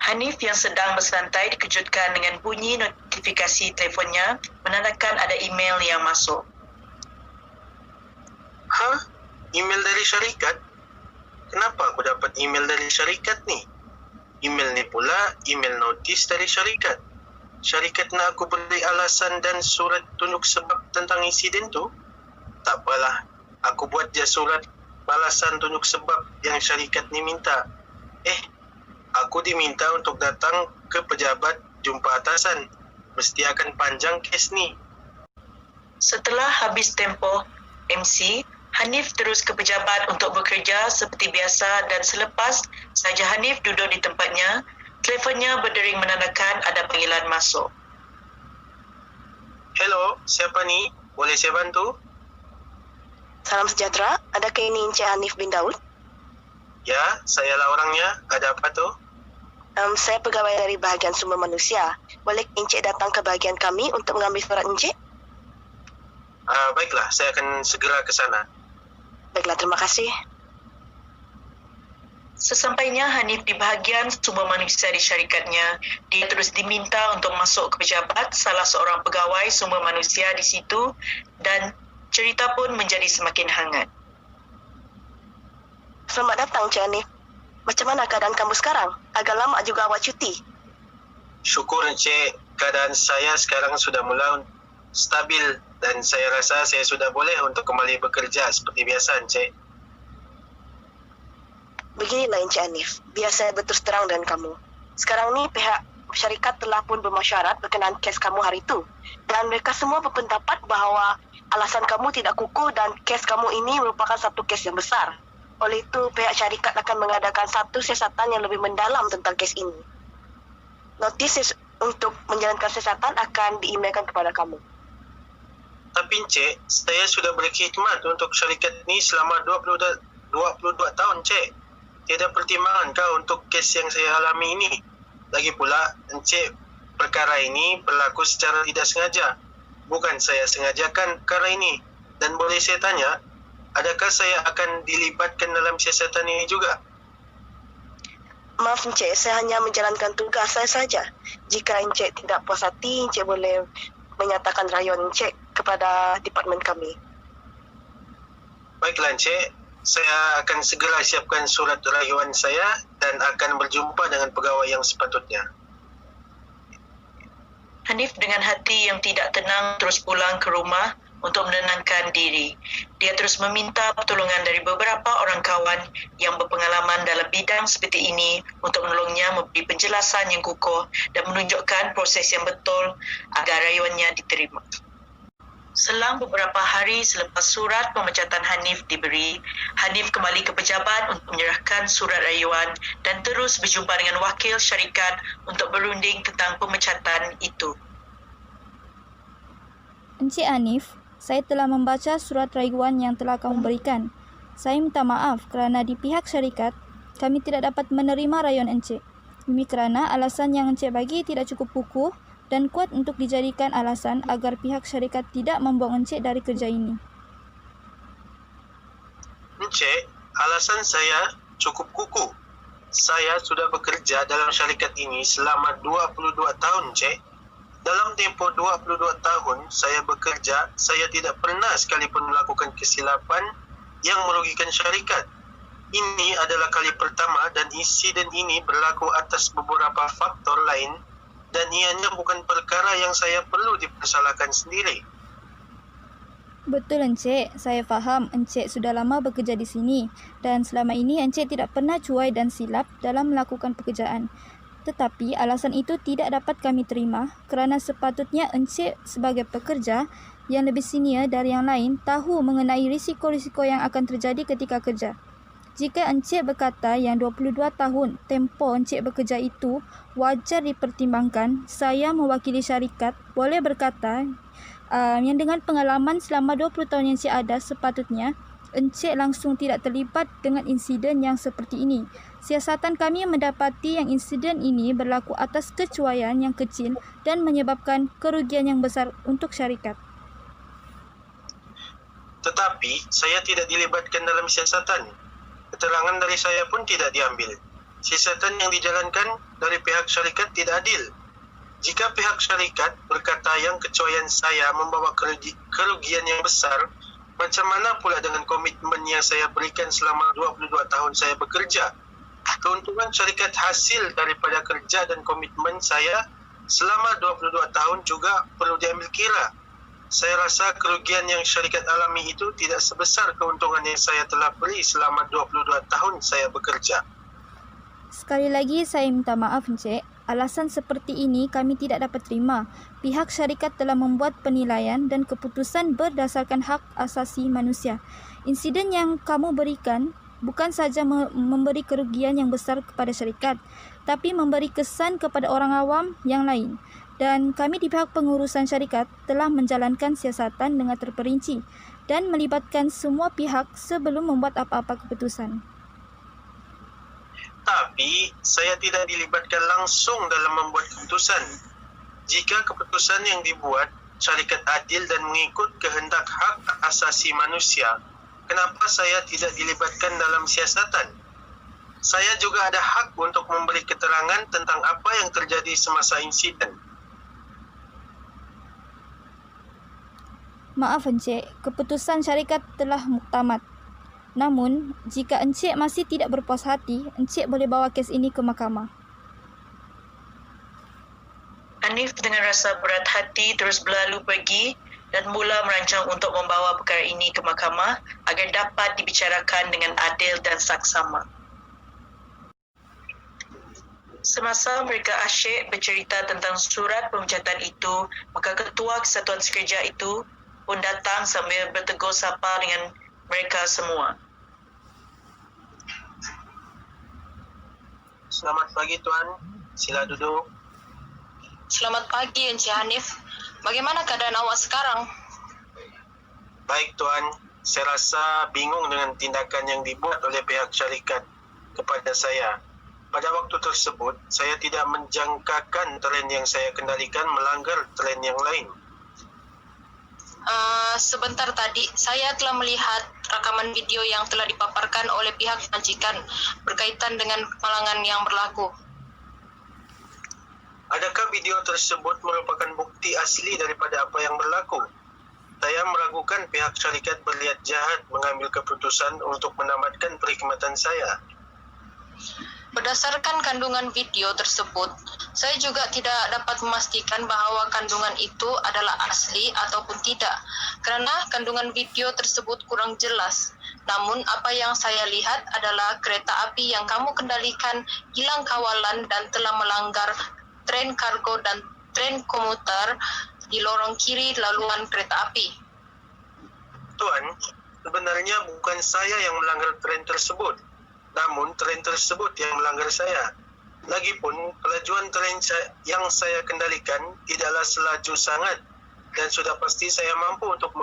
Hanif yang sedang bersantai dikejutkan dengan bunyi notifikasi telefonnya menandakan ada email yang masuk. Hah? Email dari syarikat? Kenapa aku dapat email dari syarikat ni? Email ni pula email notis dari syarikat. Syarikat nak aku beri alasan dan surat tunjuk sebab tentang insiden tu? Tak apalah, aku buat je surat balasan tunjuk sebab yang syarikat ni minta. Aku diminta untuk datang ke pejabat jumpa atasan. Mesti akan panjang kes ni. Setelah habis tempoh MC, Hanif terus ke pejabat untuk bekerja seperti biasa dan selepas saja Hanif duduk di tempatnya, telefonnya berdering menandakan ada panggilan masuk. Hello, siapa ni? Boleh saya bantu? Salam sejahtera, adakah ini Encik Hanif bin Daud? Ya, sayalah orangnya. Ada apa tu? Saya pegawai dari bahagian sumber manusia. Boleh Encik datang ke bahagian kami untuk mengambil surat Encik? Baiklah, saya akan segera ke sana. Baiklah, terima kasih. Sesampainya Hanif di bahagian sumber manusia di syarikatnya, dia terus diminta untuk masuk ke pejabat salah seorang pegawai sumber manusia di situ dan cerita pun menjadi semakin hangat. Selamat datang, Encik Hanif. Macam mana keadaan kamu sekarang? Agak lama juga awak cuti. Syukur Encik, keadaan saya sekarang sudah mula stabil dan saya rasa saya sudah boleh untuk kembali bekerja seperti biasa Encik. Beginilah Encik Hanif, biar saya berterus terang dengan kamu. Sekarang ni pihak syarikat telah pun bermasyarakat berkenaan kes kamu hari itu. Dan mereka semua berpendapat bahawa alasan kamu tidak kukuh dan kes kamu ini merupakan satu kes yang besar. Oleh itu, pihak syarikat akan mengadakan satu siasatan yang lebih mendalam tentang kes ini. Notis untuk menjalankan siasatan akan di-emailkan kepada kamu. Tapi Encik, saya sudah berkhidmat untuk syarikat ni selama 22 tahun Encik. Tiada pertimbangan kah untuk kes yang saya alami ini? Lagi pula, Encik, perkara ini berlaku secara tidak sengaja. Bukan saya sengajakan perkara ini. Dan boleh saya tanya, adakah saya akan dilibatkan dalam siasatan ini juga? Maaf Encik, saya hanya menjalankan tugas saya saja. Jika Encik tidak puas hati, Encik boleh menyatakan rayuan Encik kepada departemen kami. Baiklah Encik, saya akan segera siapkan surat rayuan saya dan akan berjumpa dengan pegawai yang sepatutnya. Hanif dengan hati yang tidak tenang terus pulang ke rumah untuk menenangkan diri. Dia terus meminta pertolongan dari beberapa orang kawan yang berpengalaman dalam bidang seperti ini untuk menolongnya memberi penjelasan yang kukuh dan menunjukkan proses yang betul agar rayuannya diterima. Selang beberapa hari selepas surat pemecatan Hanif diberi, Hanif kembali ke pejabat untuk menyerahkan surat rayuan dan terus berjumpa dengan wakil syarikat untuk berunding tentang pemecatan itu. Encik Hanif, saya telah membaca surat rayuan yang telah kamu berikan. Saya minta maaf kerana di pihak syarikat, kami tidak dapat menerima rayuan Encik. Ini kerana alasan yang Encik bagi tidak cukup kukuh dan kuat untuk dijadikan alasan agar pihak syarikat tidak membuang Encik dari kerja ini. Encik, alasan saya cukup kukuh. Saya sudah bekerja dalam syarikat ini selama 22 tahun, Encik. Dalam tempoh 22 tahun saya bekerja, saya tidak pernah sekalipun melakukan kesilapan yang merugikan syarikat. Ini adalah kali pertama dan insiden ini berlaku atas beberapa faktor lain dan ianya bukan perkara yang saya perlu dipersalahkan sendiri. Betul Encik, saya faham Encik sudah lama bekerja di sini dan selama ini Encik tidak pernah cuai dan silap dalam melakukan pekerjaan. Tetapi alasan itu tidak dapat kami terima kerana sepatutnya Encik sebagai pekerja yang lebih senior dari yang lain tahu mengenai risiko-risiko yang akan terjadi ketika kerja. Jika Encik berkata yang 22 tahun tempoh Encik bekerja itu wajar dipertimbangkan, saya mewakili syarikat boleh berkata yang dengan pengalaman selama 20 tahun yang Encik ada, sepatutnya Encik langsung tidak terlibat dengan insiden yang seperti ini. Siasatan kami mendapati yang insiden ini berlaku atas kecuaian yang kecil dan menyebabkan kerugian yang besar untuk syarikat. Tetapi saya tidak dilibatkan dalam siasatan. Keterangan dari saya pun tidak diambil. Siasatan yang dijalankan dari pihak syarikat tidak adil. Jika pihak syarikat berkata yang kecuaian saya membawa kerugian yang besar, macam mana pula dengan komitmen yang saya berikan selama 22 tahun saya bekerja? Keuntungan syarikat hasil daripada kerja dan komitmen saya selama 22 tahun juga perlu diambil kira. Saya rasa kerugian yang syarikat alami itu tidak sebesar keuntungan yang saya telah beri selama 22 tahun saya bekerja. Sekali lagi saya minta maaf Encik. Alasan seperti ini kami tidak dapat terima. Pihak syarikat telah membuat penilaian dan keputusan berdasarkan hak asasi manusia. Insiden yang kamu berikan bukan saja memberi kerugian yang besar kepada syarikat, tapi memberi kesan kepada orang awam yang lain. Dan kami di pihak pengurusan syarikat telah menjalankan siasatan dengan terperinci dan melibatkan semua pihak sebelum membuat apa-apa keputusan. Tapi saya tidak dilibatkan langsung dalam membuat keputusan. Jika keputusan yang dibuat syarikat adil dan mengikut kehendak hak asasi manusia, kenapa saya tidak dilibatkan dalam siasatan? Saya juga ada hak untuk memberi keterangan tentang apa yang terjadi semasa insiden. Maaf Encik, keputusan syarikat telah muktamad. Namun, jika Encik masih tidak berpuas hati, Encik boleh bawa kes ini ke mahkamah. Hanif dengan rasa berat hati terus berlalu pergi dan mula merancang untuk membawa perkara ini ke mahkamah agar dapat dibicarakan dengan adil dan saksama. Semasa mereka asyik bercerita tentang surat pemecatan itu, maka Ketua Kesatuan Sekerja itu pun datang sambil bertegur sapa dengan mereka semua. Selamat pagi Tuan, sila duduk. Selamat pagi Encik Hanif. Bagaimana keadaan awak sekarang? Baik Tuan, saya rasa bingung dengan tindakan yang dibuat oleh pihak syarikat kepada saya. Pada waktu tersebut, saya tidak menjangkakan tren yang saya kendalikan melanggar tren yang lain. Sebentar tadi, saya telah melihat rakaman video yang telah dipaparkan oleh pihak majikan berkaitan dengan kemalangan yang berlaku. Adakah video tersebut merupakan bukti asli daripada apa yang berlaku? Saya meragukan pihak syarikat berniat jahat mengambil keputusan untuk menamatkan perkhidmatan saya. Berdasarkan kandungan video tersebut, saya juga tidak dapat memastikan bahawa kandungan itu adalah asli ataupun tidak, kerana kandungan video tersebut kurang jelas. Namun apa yang saya lihat adalah kereta api yang kamu kendalikan hilang kawalan dan telah melanggar tren kargo dan tren komuter di lorong kiri laluan kereta api. Tuan, sebenarnya bukan saya yang melanggar tren tersebut. Namun tren tersebut yang melanggar saya. Lagipun, kelajuan tren yang saya kendalikan tidaklah selaju sangat dan sudah pasti saya mampu untuk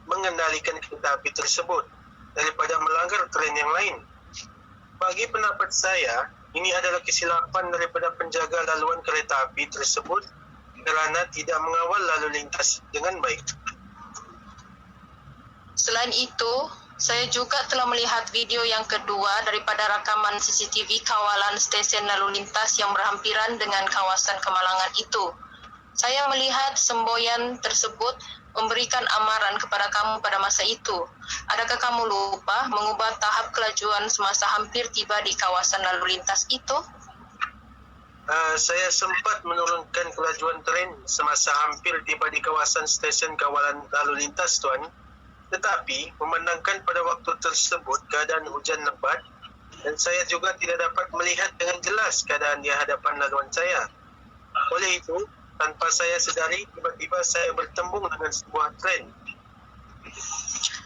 mengendalikan kereta api tersebut daripada melanggar tren yang lain. Bagi pendapat saya, ini adalah kesilapan daripada penjaga laluan kereta api tersebut kerana tidak mengawal lalu lintas dengan baik. Selain itu, saya juga telah melihat video yang kedua daripada rakaman CCTV kawalan stesen lalu lintas yang berhampiran dengan kawasan kemalangan itu. Saya melihat semboyan tersebut memberikan amaran kepada kamu pada masa itu. Adakah kamu lupa mengubah tahap kelajuan semasa hampir tiba di kawasan lalu lintas itu? Saya sempat menurunkan kelajuan tren semasa hampir tiba di kawasan stesen kawalan lalu lintas, Tuan. Tetapi, memandangkan pada waktu tersebut keadaan hujan lebat dan saya juga tidak dapat melihat dengan jelas keadaan di hadapan laluan saya. Oleh itu, tanpa saya sedari, tiba-tiba saya bertembung dengan sebuah tren.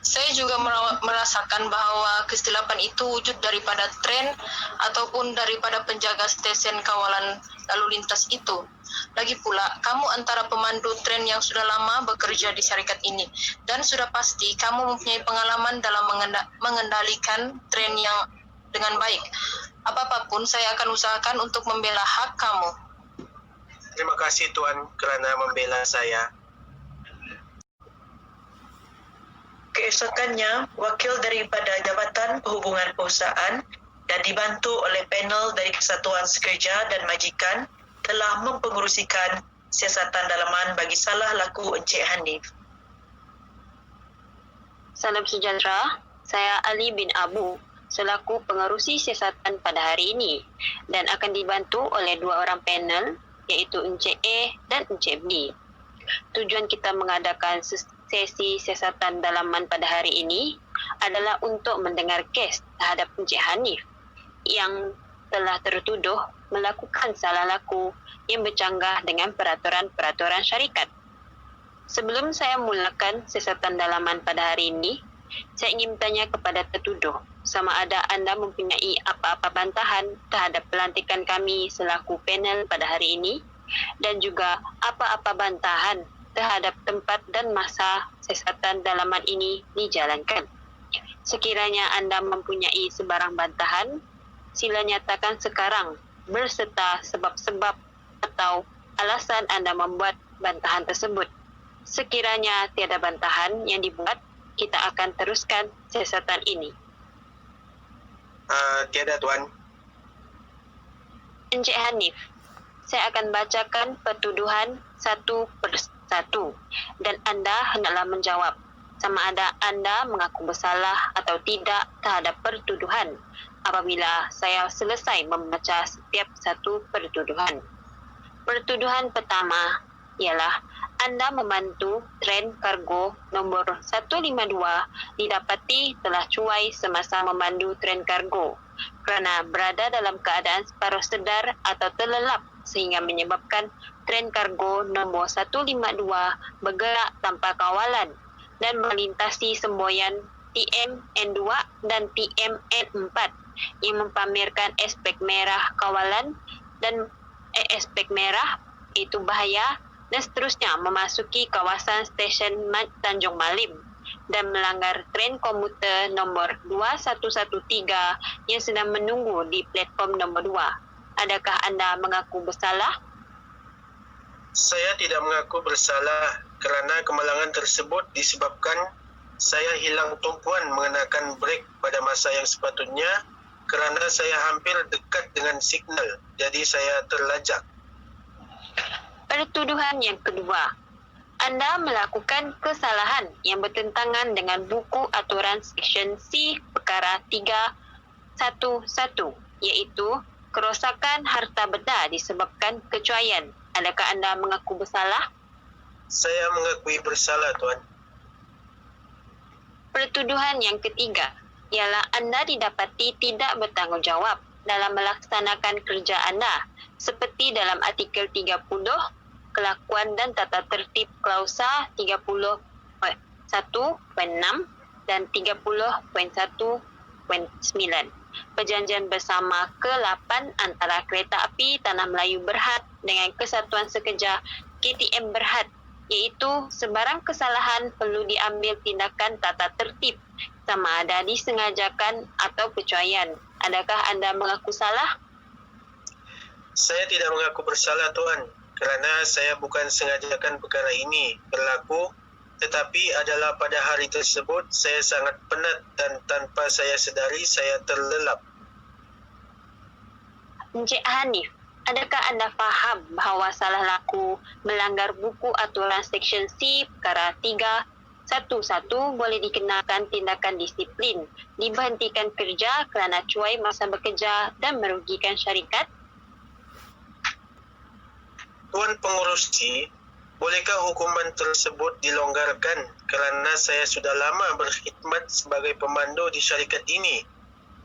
Saya juga merasakan bahawa kesilapan itu wujud daripada tren ataupun daripada penjaga stesen kawalan lalu lintas itu. Lagi pula, kamu antara pemandu tren yang sudah lama bekerja di syarikat ini dan sudah pasti kamu mempunyai pengalaman dalam mengendalikan tren yang dengan baik. Apa-apapun saya akan usahakan untuk membela hak kamu. Terima kasih Tuan kerana membela saya. Keesokannya, wakil daripada Jabatan Perhubungan Perusahaan dan dibantu oleh panel dari Kesatuan Sekerja dan Majikan telah mempengerusikan siasatan dalaman bagi salah laku Encik Hanif. Salam sejahtera, saya Ali bin Abu selaku pengerusi siasatan pada hari ini dan akan dibantu oleh 2 orang panel iaitu Encik A dan Encik B. Tujuan kita mengadakan sesi siasatan dalaman pada hari ini adalah untuk mendengar kes terhadap Encik Hanif yang telah tertuduh melakukan salah laku yang bercanggah dengan peraturan-peraturan syarikat. Sebelum saya mulakan siasatan dalaman pada hari ini, saya ingin bertanya kepada tertuduh sama ada anda mempunyai apa-apa bantahan terhadap pelantikan kami selaku panel pada hari ini dan juga apa-apa bantahan terhadap tempat dan masa siasatan dalaman ini dijalankan. Sekiranya anda mempunyai sebarang bantahan, sila nyatakan sekarang berserta sebab-sebab atau alasan anda membuat bantahan tersebut. Sekiranya tiada bantahan yang dibuat, kita akan teruskan siasatan ini. Tiada, Tuan. Encik Hanif, saya akan bacakan pertuduhan satu persatu dan anda hendaklah menjawab sama ada anda mengaku bersalah atau tidak terhadap pertuduhan apabila saya selesai membaca setiap satu pertuduhan. Pertuduhan pertama ialah anda membantu tren kargo nombor 152 didapati telah cuai semasa memandu tren kargo kerana berada dalam keadaan separuh sedar atau terlelap sehingga menyebabkan tren kargo nombor 152 bergerak tanpa kawalan dan melintasi semboyan TMN2 dan TMN4 yang mempamerkan aspek merah kawalan dan aspek merah itu bahaya dan seterusnya memasuki kawasan stesen Tanjung Malim dan melanggar tren komuter nombor 2113 yang sedang menunggu di platform nombor 2. Adakah anda mengaku bersalah? Saya tidak mengaku bersalah kerana kemalangan tersebut disebabkan saya hilang tumpuan mengenakan brek pada masa yang sepatutnya kerana saya hampir dekat dengan signal, jadi saya terlajak. Pertuduhan yang kedua, anda melakukan kesalahan yang bertentangan dengan buku aturan Seksyen C perkara 311 iaitu kerosakan harta benda disebabkan kecuaian. Adakah anda mengaku bersalah? Saya mengakui bersalah, Tuan. Pertuduhan yang ketiga ialah anda didapati tidak bertanggungjawab dalam melaksanakan kerja anda seperti dalam artikel 30 kelakuan dan tata tertib klausa 30.1.6 dan 30.1.9 perjanjian bersama ke-8 antara Kereta Api Tanah Melayu Berhad dengan Kesatuan Sekerja KTM Berhad iaitu sebarang kesalahan perlu diambil tindakan tata tertib sama ada disengajakan atau kecuaian. Adakah anda mengaku salah? Saya tidak mengaku bersalah, Tuan, kerana saya bukan sengajakan perkara ini berlaku, tetapi adalah pada hari tersebut saya sangat penat dan tanpa saya sedari saya terlelap. Encik Hanif, adakah anda faham bahawa salah laku melanggar buku aturan Seksyen C perkara 311 boleh dikenakan tindakan disiplin, diberhentikan kerja kerana cuai masa bekerja dan merugikan syarikat? Tuan Pengerusi, bolehkah hukuman tersebut dilonggarkan kerana saya sudah lama berkhidmat sebagai pemandu di syarikat ini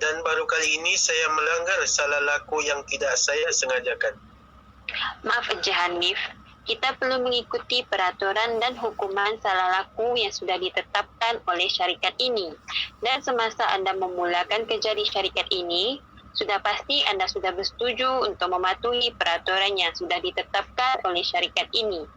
dan baru kali ini saya melanggar salah laku yang tidak saya sengajakan. Maaf Encik Hanif, kita perlu mengikuti peraturan dan hukuman salah laku yang sudah ditetapkan oleh syarikat ini. Dan semasa anda memulakan kerja di syarikat ini, sudah pasti anda sudah bersetuju untuk mematuhi peraturan yang sudah ditetapkan oleh syarikat ini.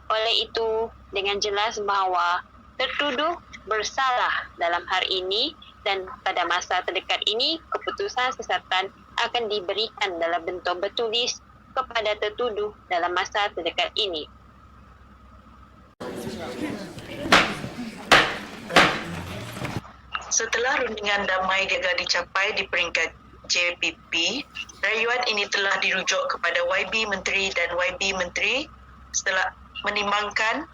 Oleh itu, dengan jelas bahawa tertuduh bersalah dalam hari ini dan pada masa terdekat ini, keputusan siasatan akan diberikan dalam bentuk bertulis kepada tertuduh dalam masa terdekat ini. Setelah rundingan damai gagal dicapai di peringkat JPP. Rayuan ini telah dirujuk kepada YB Menteri dan YB Menteri setelah menimbangkan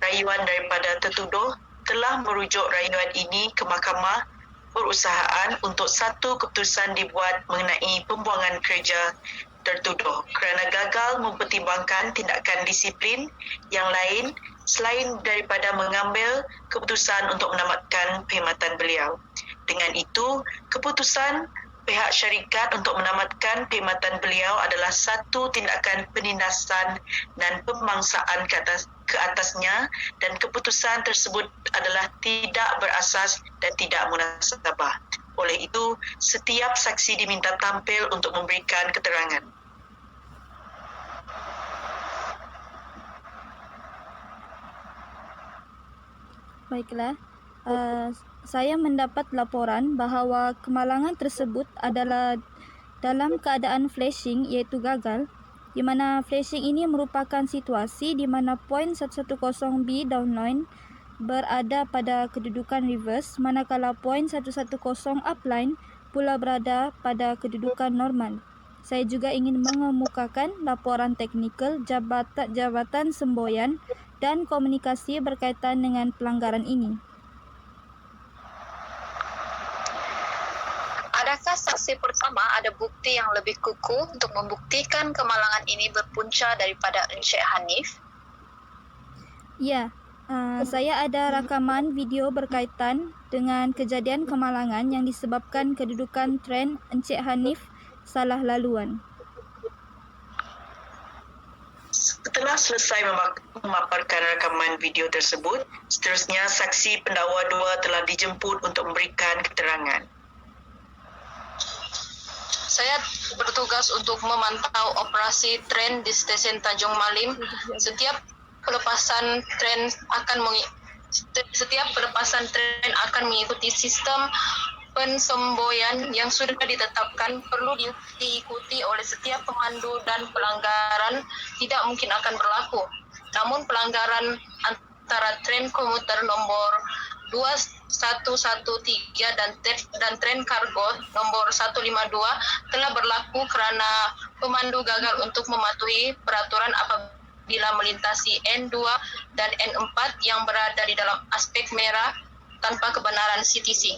rayuan daripada tertuduh telah merujuk rayuan ini ke Mahkamah Perusahaan untuk satu keputusan dibuat mengenai pembuangan kerja tertuduh kerana gagal mempertimbangkan tindakan disiplin yang lain selain daripada mengambil keputusan untuk menamatkan perkhidmatan beliau. Dengan itu, keputusan pihak syarikat untuk menamatkan perkhidmatan beliau adalah satu tindakan penindasan dan pemangsaan ke atasnya, dan keputusan tersebut adalah tidak berasas dan tidak munasabah. Oleh itu, setiap saksi diminta tampil untuk memberikan keterangan. Baiklah, saya mendapat laporan bahawa kemalangan tersebut adalah dalam keadaan flashing iaitu gagal, di mana flashing ini merupakan situasi di mana poin 110B downline berada pada kedudukan reverse, manakala poin 110 upline pula berada pada kedudukan normal. Saya juga ingin mengemukakan laporan teknikal jabatan semboyan dan komunikasi berkaitan dengan pelanggaran ini. Adakah saksi pertama ada bukti yang lebih kukuh untuk membuktikan kemalangan ini berpunca daripada Encik Hanif? Ya, saya ada rakaman video berkaitan dengan kejadian kemalangan yang disebabkan kedudukan tren Encik Hanif salah laluan. Setelah selesai memaparkan rakaman video tersebut, seterusnya saksi pendakwa 2 telah dijemput untuk memberikan keterangan. Saya bertugas untuk memantau operasi tren di stesen Tanjung Malim. Setiap pelepasan tren akan mengikuti sistem pensemboyan yang sudah ditetapkan, perlu diikuti oleh setiap pemandu, dan pelanggaran tidak mungkin akan berlaku. Namun pelanggaran antara tren komuter nombor 2113 dan tren kargo nombor 152 telah berlaku kerana pemandu gagal untuk mematuhi peraturan apabila melintasi N2 dan N4 yang berada di dalam aspek merah tanpa kebenaran CTC.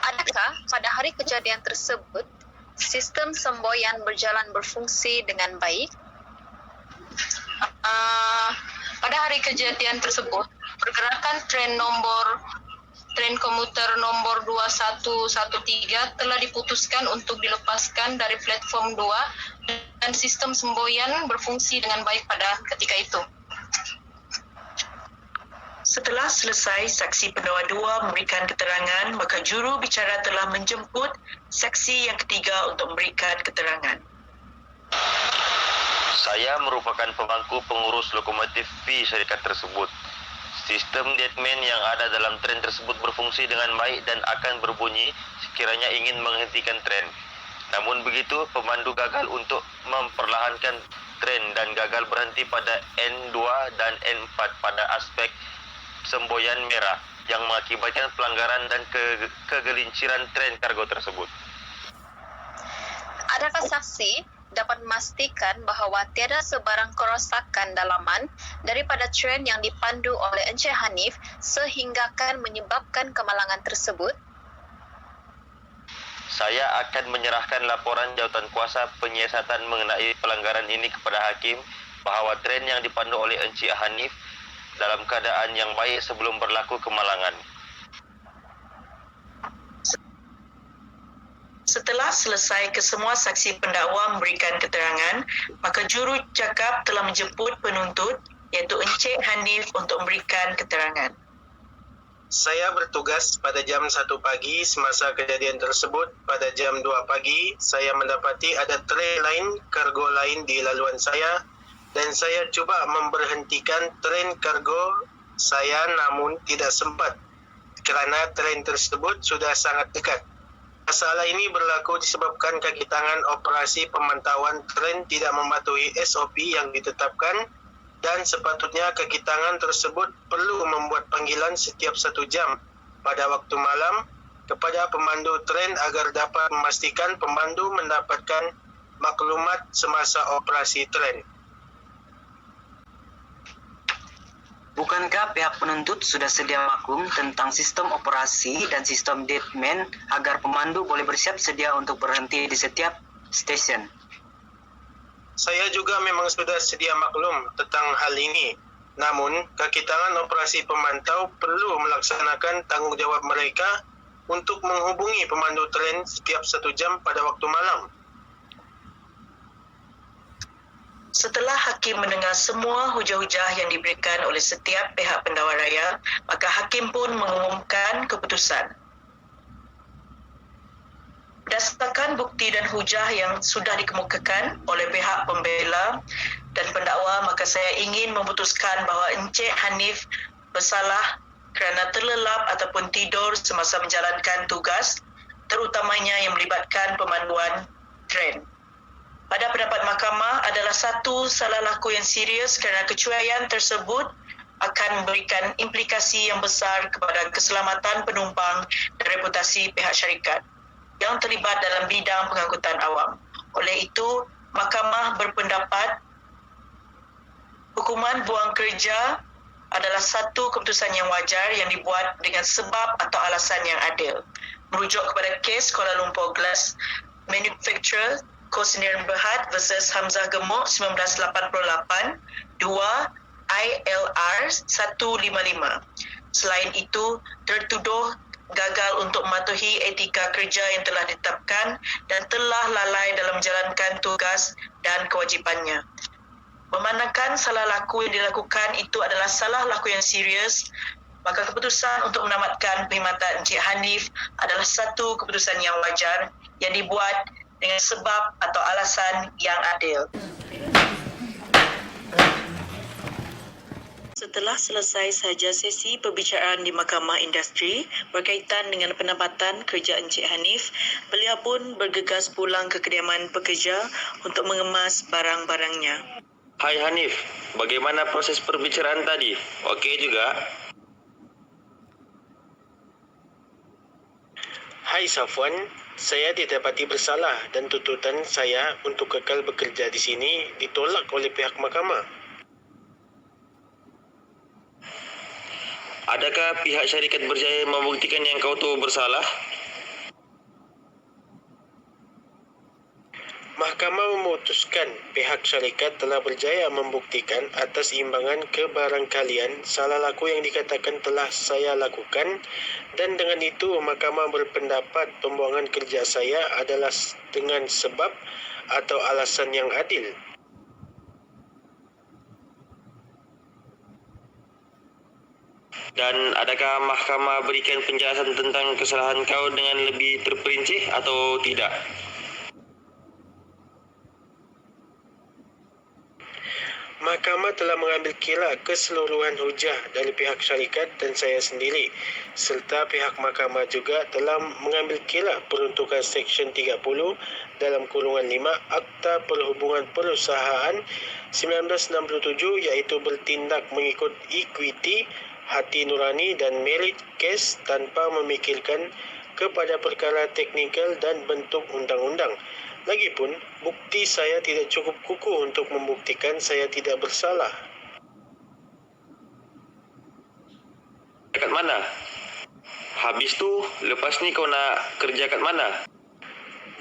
Adakah pada hari kejadian tersebut sistem semboyan berjalan berfungsi dengan baik? Pada hari kejadian tersebut, pergerakan tren komuter nomor 2113 telah diputuskan untuk dilepaskan dari platform 2 dan sistem semboyan berfungsi dengan baik pada ketika itu. Setelah selesai saksi pendakwa 2 memberikan keterangan, maka juru bicara telah menjemput saksi yang ketiga untuk memberikan keterangan. Saya merupakan pemangku pengurus lokomotif V syarikat tersebut. Sistem deadman yang ada dalam tren tersebut berfungsi dengan baik dan akan berbunyi sekiranya ingin menghentikan tren. Namun begitu, pemandu gagal untuk memperlahankan tren dan gagal berhenti pada N2 dan N4 pada aspek semboyan merah yang mengakibatkan pelanggaran dan kegelinciran tren kargo tersebut. Adakah saksi dapat memastikan bahawa tiada sebarang kerosakan dalaman daripada tren yang dipandu oleh Encik Hanif sehingga akan menyebabkan kemalangan tersebut? Saya akan menyerahkan laporan jawatankuasa penyiasatan mengenai pelanggaran ini kepada hakim bahawa tren yang dipandu oleh Encik Hanif dalam keadaan yang baik sebelum berlaku kemalangan. Setelah selesai kesemua saksi pendakwa memberikan keterangan, maka juru cakap telah menjemput penuntut iaitu Encik Hanif untuk memberikan keterangan. Saya bertugas pada jam 1 pagi semasa kejadian tersebut. Pada jam 2 pagi, saya mendapati ada tren lain, kargo lain di laluan saya dan saya cuba memberhentikan tren kargo saya namun tidak sempat kerana tren tersebut sudah sangat dekat. Masalah ini berlaku disebabkan kaki tangan operasi pemantauan tren tidak mematuhi SOP yang ditetapkan dan sepatutnya kaki tangan tersebut perlu membuat panggilan setiap 1 jam pada waktu malam kepada pemandu tren agar dapat memastikan pemandu mendapatkan maklumat semasa operasi tren. Bukankah pihak penuntut sudah sedia maklum tentang sistem operasi dan sistem detmen agar pemandu boleh bersiap sedia untuk berhenti di setiap stesen? Saya juga memang sudah sedia maklum tentang hal ini. Namun, kaki tangan operasi pemantau perlu melaksanakan tanggungjawab mereka untuk menghubungi pemandu tren setiap 1 jam pada waktu malam. Setelah hakim mendengar semua hujah-hujah yang diberikan oleh setiap pihak pendakwa raya, maka hakim pun mengumumkan keputusan. Berdasarkan bukti dan hujah yang sudah dikemukakan oleh pihak pembela dan pendakwa, maka saya ingin memutuskan bahawa Encik Hanif bersalah kerana terlelap ataupun tidur semasa menjalankan tugas, terutamanya yang melibatkan pemanduan tren. Pada pendapat mahkamah adalah satu salah laku yang serius kerana kecuaian tersebut akan memberikan implikasi yang besar kepada keselamatan penumpang dan reputasi pihak syarikat yang terlibat dalam bidang pengangkutan awam. Oleh itu, mahkamah berpendapat hukuman buang kerja adalah satu keputusan yang wajar yang dibuat dengan sebab atau alasan yang adil. Merujuk kepada kes Kuala Lumpur Glass Manufacturer Kosniran Berhad versus Hamzah Gemuk 1988 2 ILR 155. Selain itu, tertuduh gagal untuk mematuhi etika kerja yang telah ditetapkan dan telah lalai dalam menjalankan tugas dan kewajipannya. Memandangkan salah laku yang dilakukan itu adalah salah laku yang serius, maka keputusan untuk menamatkan perkhidmatan Encik Hanif adalah satu keputusan yang wajar yang dibuat dengan sebab atau alasan yang adil. Setelah selesai sahaja sesi perbicaraan di Mahkamah Industri berkaitan dengan penempatan kerja Encik Hanif, beliau pun bergegas pulang ke kediaman pekerja untuk mengemas barang-barangnya. Hai Hanif, bagaimana proses perbicaraan tadi? Okey juga? Hai Safwan, saya didapati bersalah dan tuntutan saya untuk kekal bekerja di sini ditolak oleh pihak mahkamah. Adakah pihak syarikat berjaya membuktikan yang kau tu bersalah? Mahkamah memutuskan pihak syarikat telah berjaya membuktikan atas imbangan kebarangkalian salah laku yang dikatakan telah saya lakukan, dan dengan itu mahkamah berpendapat pembuangan kerja saya adalah dengan sebab atau alasan yang adil. Dan adakah mahkamah berikan penjelasan tentang kesalahan kau dengan lebih terperinci atau tidak? Mahkamah telah mengambil kira keseluruhan hujah dari pihak syarikat dan saya sendiri, serta pihak mahkamah juga telah mengambil kira peruntukan Seksyen 30 dalam kurungan 5 Akta Perhubungan Perusahaan 1967, iaitu bertindak mengikut equity, hati nurani dan merit case tanpa memikirkan kepada perkara teknikal dan bentuk undang-undang. Lagipun, bukti saya tidak cukup kukuh untuk membuktikan saya tidak bersalah. Kat mana? Habis tu, lepas ni kau nak kerja kat mana?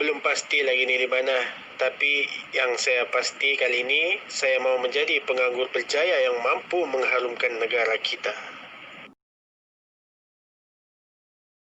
Belum pasti lagi ni di mana. Tapi yang saya pasti kali ini, saya mau menjadi penganggur berjaya yang mampu mengharumkan negara kita.